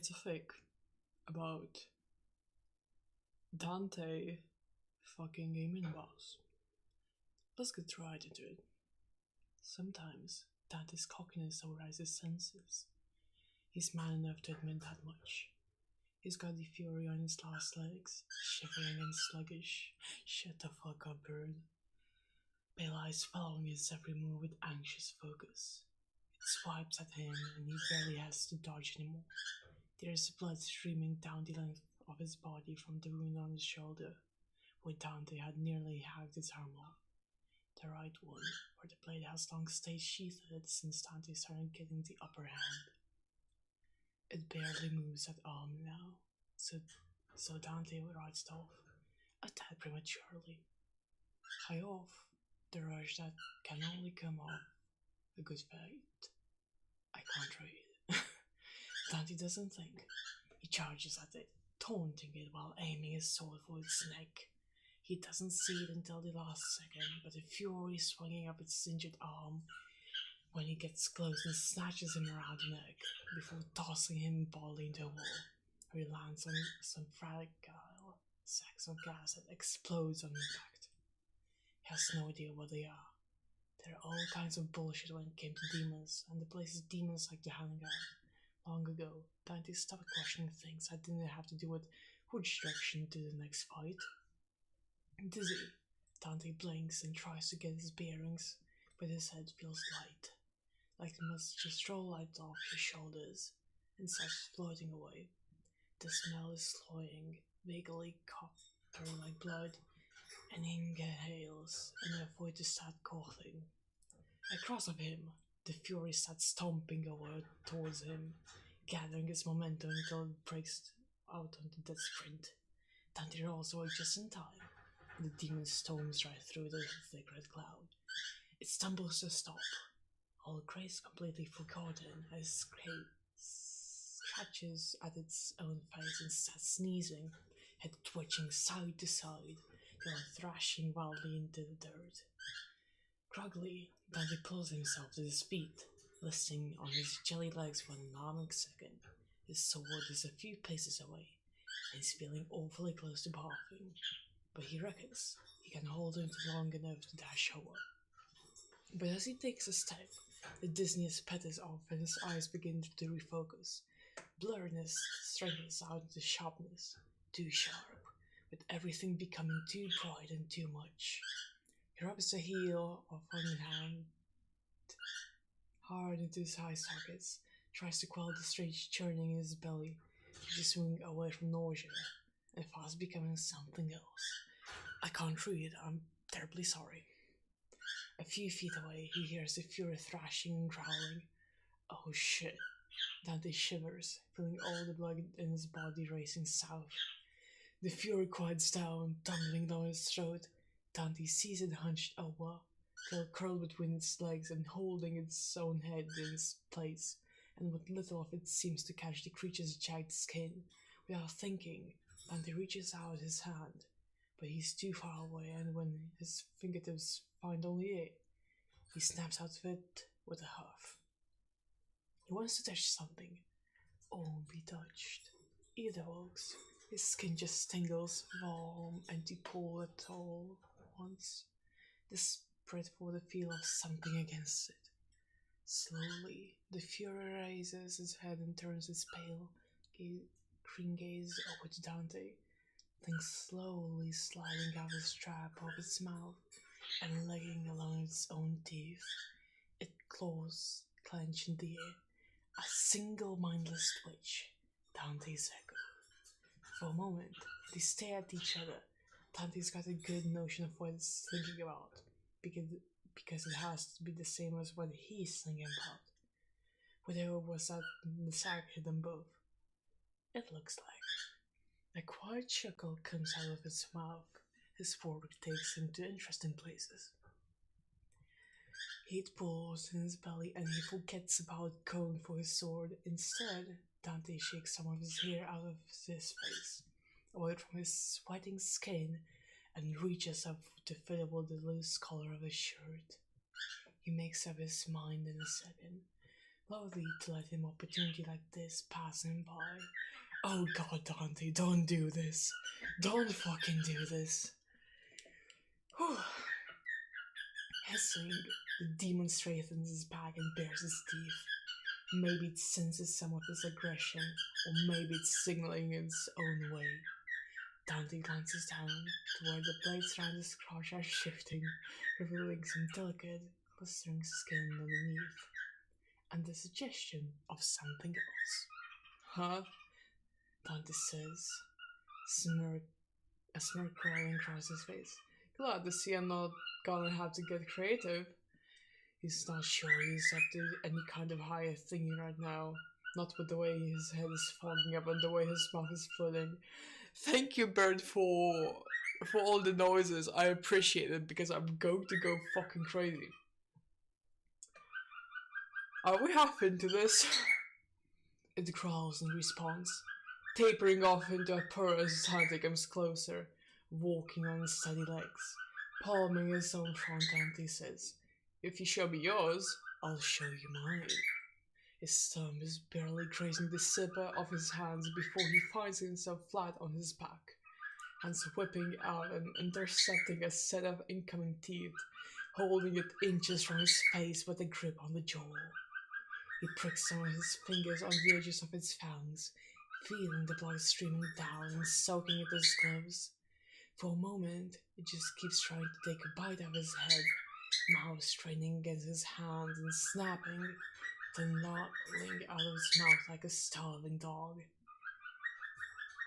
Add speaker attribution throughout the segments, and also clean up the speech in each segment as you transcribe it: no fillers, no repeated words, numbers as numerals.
Speaker 1: It's a fic about Dante fucking a mini boss. Let's get right into it. Sometimes Dante's cockiness overrides his senses. He's man enough to admit that much. He's got the fury on his last legs, shivering and sluggish. Shut the fuck up, bird. Pale eyes following his every move with anxious focus. It swipes at him and he barely has to dodge anymore. There's blood streaming down the length of his body from the wound on his shoulder, where Dante had nearly hacked his arm off. The right one, where the blade has long stayed sheathed since Dante started getting the upper hand. It barely moves at all now, so Dante writes it off, a tad prematurely. High off the rush that can only come off a good fight. I can't read. Dante doesn't think. He charges at it, taunting it while aiming his sword for its neck. He doesn't see it until the last second, but the fury swinging up its injured arm when he gets close and snatches him around the neck before tossing him bodily into a wall, where he lands on some fragile sacks of gas that explodes on impact. He has no idea what they are. There are all kinds of bullshit when it came to demons, and the places demons like to hang out. Long ago, Dante stopped questioning things that didn't have to do with which direction to the next fight. Dizzy, Dante blinks and tries to get his bearings, but his head feels light, like it must just roll right off his shoulders and starts floating away. The smell is cloying, vaguely copper like blood, and he inhales and avoids to start coughing. Across of him, the fury starts stomping over towards him, gathering its momentum until it breaks out onto that sprint. Dante rolls away just in time. The demon storms right through the thick red cloud. It stumbles to a stop, all grace completely forgotten as it scratches at its own face and starts sneezing, head twitching side to side, then thrashing wildly into the dirt. Groggily, Dante pulls himself to his feet, listing on his jelly legs for an alarming second. His sword is a few paces away, and he's feeling awfully close to barfing, but he reckons he can hold it long enough to dash over. But as he takes a step, the dizziness peters off and his eyes begin to refocus. Blurriness strengthens out into sharpness, too sharp, with everything becoming too bright and too much. He rubs the heel of one hand hard into his eye sockets, tries to quell the strange churning in his belly, to swing away from nausea, and fast becoming something else. I can't read, I'm terribly sorry. A few feet away, he hears the fury thrashing and growling. Oh shit. Dante shivers, feeling all the blood in his body racing south. The fury quiets down, tumbling down his throat. Dante sees it hunched over, tail curled between its legs and holding its own head in its place, and what little of it seems to catch the creature's jagged skin. Without thinking, Dante reaches out his hand, but he's too far away, and when his fingertips find only it, he snaps out of it with a huff. He wants to touch something, or be touched. Either works. His skin just tingles, warm and cool at all once, desperate for the feel of something against it. Slowly, the fury raises its head and turns its pale, green gaze over to Dante, then slowly sliding out the strap of its mouth and licking along its own teeth. Its claws clench in the air, a single mindless twitch. Dante's echo. For a moment, they stare at each other. Dante's got a good notion of what it's thinking about, because it has to be the same as what he's thinking about. Whatever was that the sack hit them both. It looks like. A quiet chuckle comes out of his mouth. His fork takes him to interesting places. Heat pulls in his belly and he forgets about going for his sword. Instead, Dante shakes some of his hair out of his face, away from his sweating skin, and reaches up to fiddle with the loose collar of his shirt. He makes up his mind in a second, Loathly to let an opportunity like this pass him by. Oh god, Dante, don't do this. Don't fucking do this. Whew. Hissing, the demon straightens his back and bares his teeth. Maybe it senses some of his aggression, or maybe it's signaling in its own way. Dante glances down to where the blades around his crotch are shifting, revealing some delicate, glistering skin underneath, and the suggestion of something else. Huh? Dante says, smirk, a smirk crawling across his face. Glad to see I'm not gonna have to get creative. He's not sure he's up to any kind of higher thingy right now. Not with the way his head is fogging up and the way his mouth is flooding. Thank you, Bird, for all the noises. I appreciate it because I'm going to go fucking crazy. Are we half into this? It growls in response, tapering off into a purr as Dante comes closer, walking on his steady legs. Palming his own front, Dante says, "If you show me yours, I'll show you mine." His thumb is barely grazing the zipper of his hands before he finds himself flat on his back, hands whipping out and intercepting a set of incoming teeth, holding it inches from his face with a grip on the jaw. He pricks some of his fingers on the edges of its fangs, feeling the blood streaming down and soaking into his gloves. For a moment, it just keeps trying to take a bite of his head, mouth straining against his hands and snapping, then nodding out of his mouth like a starving dog.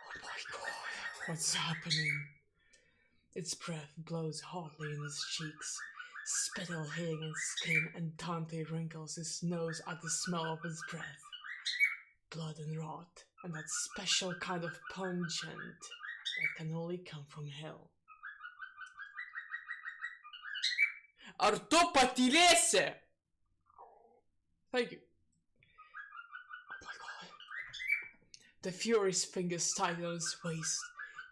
Speaker 1: Oh my god, what's happening? Its breath blows hotly in his cheeks, spittle hitting his skin, and Dante wrinkles his nose at the smell of his breath. Blood and rot, and that special kind of pungent that can only come from hell. Artopatilese! Thank you. Oh my god. The furious fingers tighten on his waist,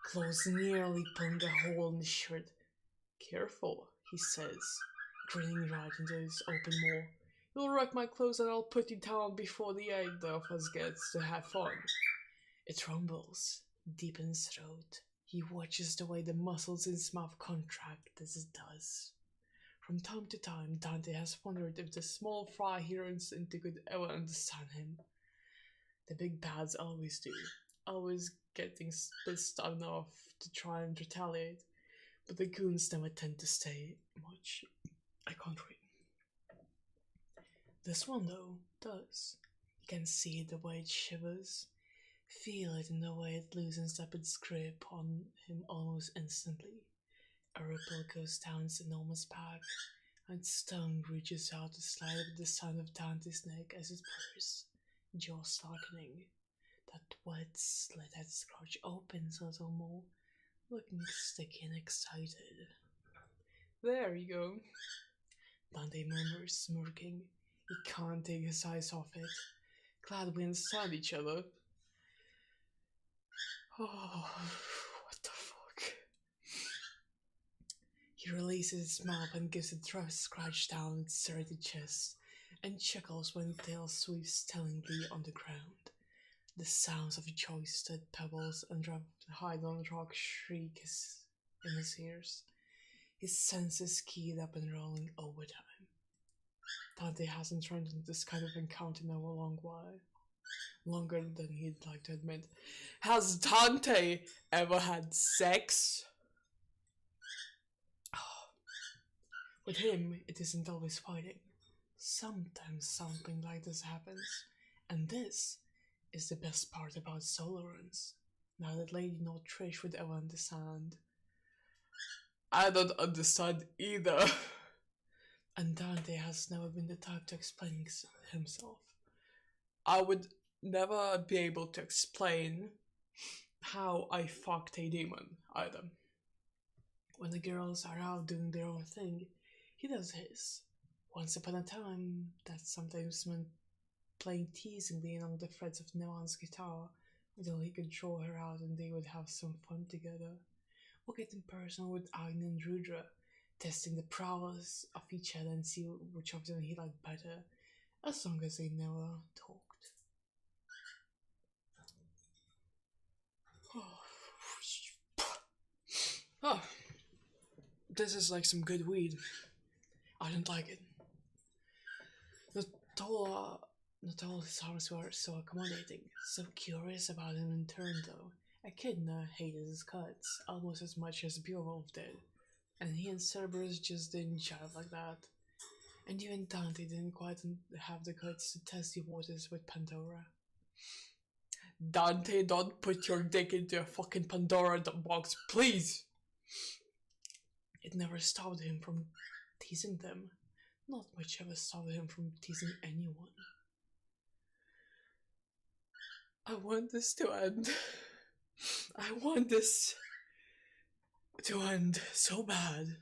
Speaker 1: claws nearly pulling a hole in his shirt. "Careful," he says, grinning right into his open maw. "You'll wreck my clothes and I'll put you down before the either of us gets to have fun." It rumbles deep in his throat. He watches the way the muscles in his mouth contract as it does. From time to time, Dante has wondered if the small fry he runs into could ever understand him. The big bads always do, always getting pissed enough to try and retaliate, but the goons never tend to stay much. I can't read. This one, though, does. You can see the way it shivers, feel it in the way it loosens up its grip on him almost instantly. A ripple goes down its enormous back, and its tongue reaches out to slide up the side of Dante's neck as it purrs, jaw slackening. That wet slit at its crotch opens a little more, looking sticky and excited. "There you go," Dante murmurs, smirking. He can't take his eyes off it. "Glad we understand each other." Oh, what the fuck? He releases his mouth and gives a rough scratch down its serrated chest, and chuckles when the tail sweeps tellingly on the ground. The sounds of joisted pebbles and hide on rock shriek in his ears. His senses keyed up and rolling overtime. Dante hasn't run into this kind of encounter in a long while. Longer than he'd like to admit. Has Dante ever had sex? With him, it isn't always fighting. Sometimes something like this happens. And this is the best part about solo runs. Now that Lady No Trish would ever understand. I don't understand either. And Dante has never been the type to explain himself. I would never be able to explain how I fucked a demon either. When the girls are out doing their own thing, he does his. Once upon a time, that sometimes meant playing teasingly along the frets of Neon's guitar until he could draw her out and they would have some fun together. Or getting personal with Agni and Rudra, testing the prowess of each other and see which of them he liked better, as long as they never talked. Oh, this is like some good weed. I don't like it. Not all, not all his arms were so accommodating, so curious about him in turn though. Echidna hated his cuts almost as much as Beowulf did, and he and Cerberus just didn't jive like that. And even Dante didn't quite have the guts to test the waters with Pandora. Dante, don't put your dick into a fucking Pandora box, please! It never stopped him from teasing them. Not much ever stopped him from teasing anyone. I want this to end. I want this to end so bad.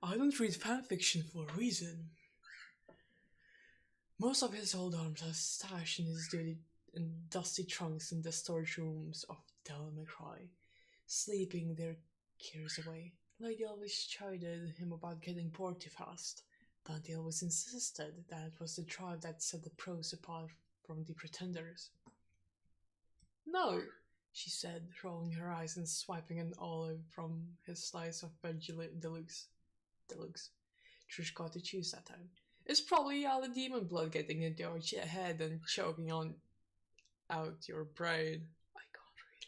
Speaker 1: I don't read fanfiction for a reason. Most of his old arms are stashed in his dirty and dusty trunks in the storage rooms of Devil May Cry, sleeping their cares away. Lady always chided him about getting bored too fast. Dante always insisted that it was the drive that set the pros apart from the pretenders. No, she said, rolling her eyes and swiping an olive from his slice of veggie deluxe. Trish got to choose that time. It's probably all the demon blood getting into your head and choking on out your brain. I can't read.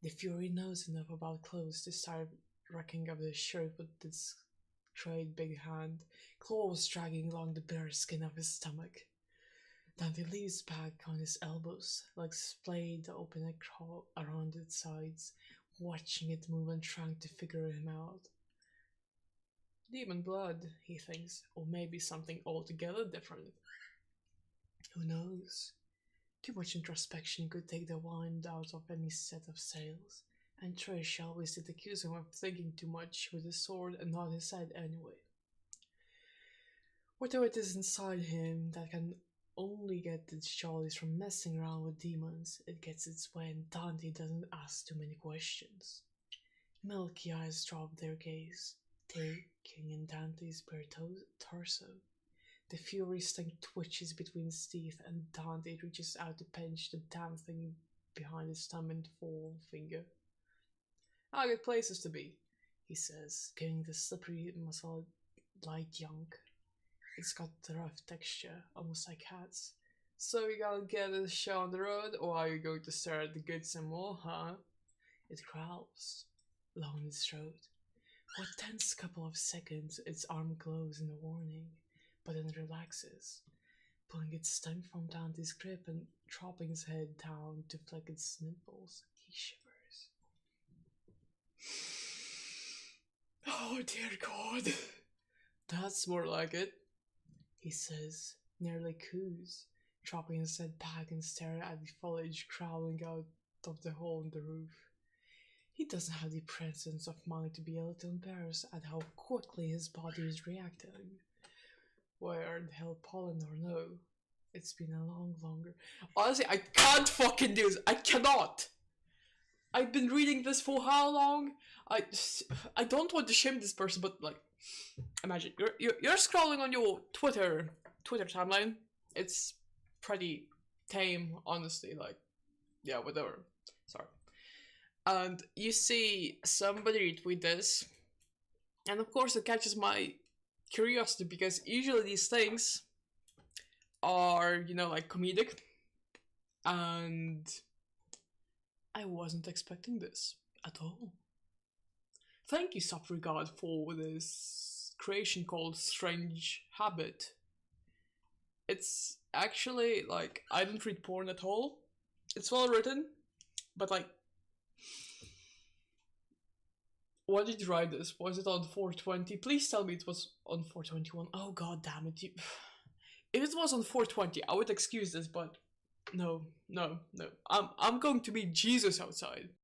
Speaker 1: The Fury knows enough about clothes to start racking up the shirt with this great big hand, claws dragging along the bare skin of his stomach. Dante leans back on his elbows, legs splayed open and crawl around its sides, watching it move and trying to figure him out. Demon blood, he thinks, or maybe something altogether different. Who knows? Too much introspection could take the wind out of any set of sails, and Trish always did accuse him of thinking too much with his sword and nod his head anyway. Whatever it is inside him that can only get its jollies from messing around with demons, it gets its way and Dante doesn't ask too many questions. Milky eyes drop their gaze, taking in Dante's bare torso. The fury sting twitches between his teeth and Dante reaches out to pinch the damn thing behind his thumb and forefinger. "Ah, good places to be," he says, giving the slippery muscle light yank. It's got the rough texture, almost like hats. "So you gonna get a show on the road, or are you going to stare at the goods some more, huh?" It growls, low in its throat. For a tense couple of seconds, its arm glows in a warning, but then relaxes, pulling its tongue from Dante's grip and dropping his head down to flick its nipples. He shivers. "Oh dear God, that's more like it," he says, nearly coos, dropping his head back and staring at the foliage crawling out of the hole in the roof. He doesn't have the presence of mind to be a little embarrassed at how quickly his body is reacting. Where the hell pollen or no, it's been a longer. Honestly, I can't fucking do this. I cannot. I've been reading this for how long? I don't want to shame this person, but like, imagine you're scrolling on your Twitter timeline. It's pretty tame, honestly. Like, yeah, whatever. Sorry. And you see somebody retweet this, and of course it catches my curiosity because usually these things are, like comedic, and I wasn't expecting this at all. Thank you, Soft Regard, for this creation called Strange Habit. It's actually like, I don't read porn at all. It's well written, but like, when did you write this? Was it on 420? Please tell me it was on 421. Oh god damn it. If it was on 420, I would excuse this, but no. I'm going to be Jesus outside.